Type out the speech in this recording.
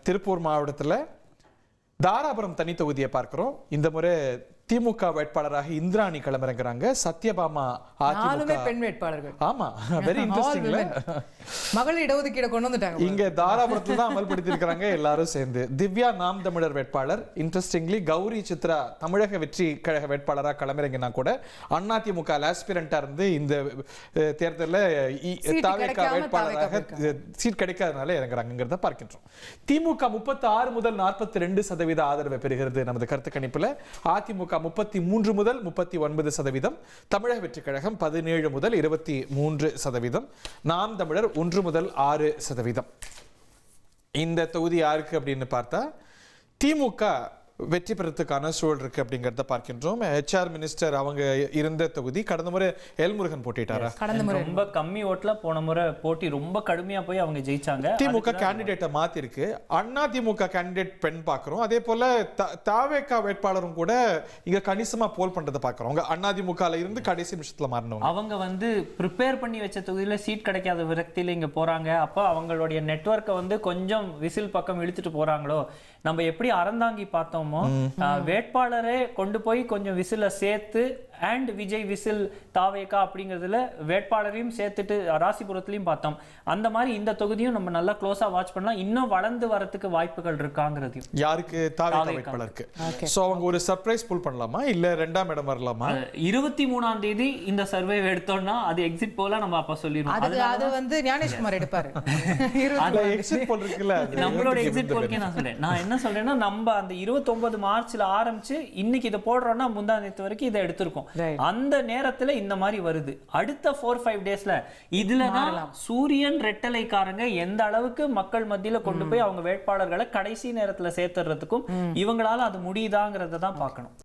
திருப்பூர் மாவட்டத்தில் தாராபுரம் தனி தொகுதியை பார்க்கிறோம். இந்த முறை திமுக வேட்பாளராக இந்திராணி களமிறங்குறாங்க. சத்யபாமா நாலுமே பெண் வேட்பாளர்கள். ஆமா, வெரி இன்ட்ரெஸ்டிங்ல மகளிர் இடஒதுக்கீடு கொண்டு வந்துட்டாங்க. இங்க தாராபுரத்துல தான் அமல்படுத்தி இருக்காங்க எல்லாரும் சேர்ந்து. திவ்யா நாம் தமிழர் வேட்பாளர். இன்ட்ரெஸ்டிங்லி கௌரி சித்ரா தமிழக வெற்றி கழக வேட்பாளராக களமிறங்கினா கூட அதிமுக ஆஸ்பிரண்டா இருந்து இந்த தேர்தலில் தாவேகா வேட்பாளராக சீட் கிடைக்காதனால இறங்குறாங்கிறத பார்க்கின்றோம். திமுக 36 முதல் 42% ஆதரவை பெறுகிறது நமது கருத்து கணிப்புல. அதிமுக 33 முதல் 39%, தமிழக வெற்றி கழகம் 17 முதல் 23%, நாம் தமிழர் 1 முதல் 6%. இந்த தொகுதி யாருக்கு அப்படின்னு பார்த்தா திமுக வெற்றி பெறத்துக்கான சூழல் இருக்கு அப்படிங்கறத பார்க்கின்றோம். HR மினிஸ்டர் அவங்க இருந்த தொகுதி. கடந்த முறை எல்முருகன் போட்டிட்டாரா? ரொம்ப கம்மி ஓட்டுல போன முறை போட்டி ரொம்ப கடுமையா போய் அவங்க ஜெயிச்சாங்க. திமுக கேண்டிடேட்டை மாத்தி இருக்கு. திமுக கேண்டிடேட் பெண் பாக்குறோம். அதே போல தாவேகா வேட்பாளரும் கூட இங்க கணிசமா போல் பண்றதை பாக்குறோம். அதிமுகல இருந்து கடைசி நிமிஷத்துல மாறினவங்க. அவங்க ப்ரிப்பேர் பண்ணி வச்ச தொகுதியில சீட் கிடைக்காத விரக்தியில இங்க போறாங்க. அப்ப அவங்களுடைய நெட்வொர்க்கை கொஞ்சம் விசில் பக்கம் இழுத்துட்டு போறாங்களோ. நம்ம எப்படி அறந்தாங்கி பார்த்தோம், வேட்பாளரே கொண்டு போய் கொஞ்சம் விசில சேர்த்து அண்ட் விஜய் விசில் தாவேகா அப்படிங்கிறதுல வேட்பாளரையும் சேர்த்துட்டு ராசிபுரத்திலையும் பார்த்தோம். அந்த மாதிரி இந்த தொகுதியும் நம்ம நல்லா க்ளோஸா வாட்ச் பண்ணலாம். இன்னும் வளர்ந்து வரதுக்கு வாய்ப்புகள் இருக்காங்கிறதையும். யாருக்கு? தாவேகா வேட்பாளருக்கு. சோ அவங்க ஒரு சர்ப்ரைஸ் புல் பண்ணலாமா இல்ல 2ஆம் இடம் வரலாமா? 23ஆம் தேதி இந்த சர்வே எடுத்தோம்னா அது எக்ஸிட் போல நம்ம அப்ப சொல்லிடுவோம். அது ஞானேஷ்குமார் எடுப்பாரு. எக்ஸிட் போல் இருக்குல்ல, நம்மளோட எக்ஸிட் போல்க்கே நான் சொல்றேன். நான் என்ன சொல்றேன்னா, நம்ம அந்த 29 மார்ச்ல ஆரம்பிச்சு இன்னைக்கு இதை போடுறோம்னா முந்தா நேத்து வரைக்கும் இதை எடுத்திருக்கோம். அந்த நேரத்துல இந்த மாதிரி வருது. அடுத்த 4-5 டேஸ்ல இதுல சூரியன் ரெட்டலைக்காரங்க எந்த அளவுக்கு மக்கள் மத்தியில கொண்டு போய் அவங்க வேட்பாளர்களை கடைசி நேரத்துல சேர்த்துறதுக்கும் இவங்களால அது முடியுதாங்கிறத தான் பார்க்கணும்.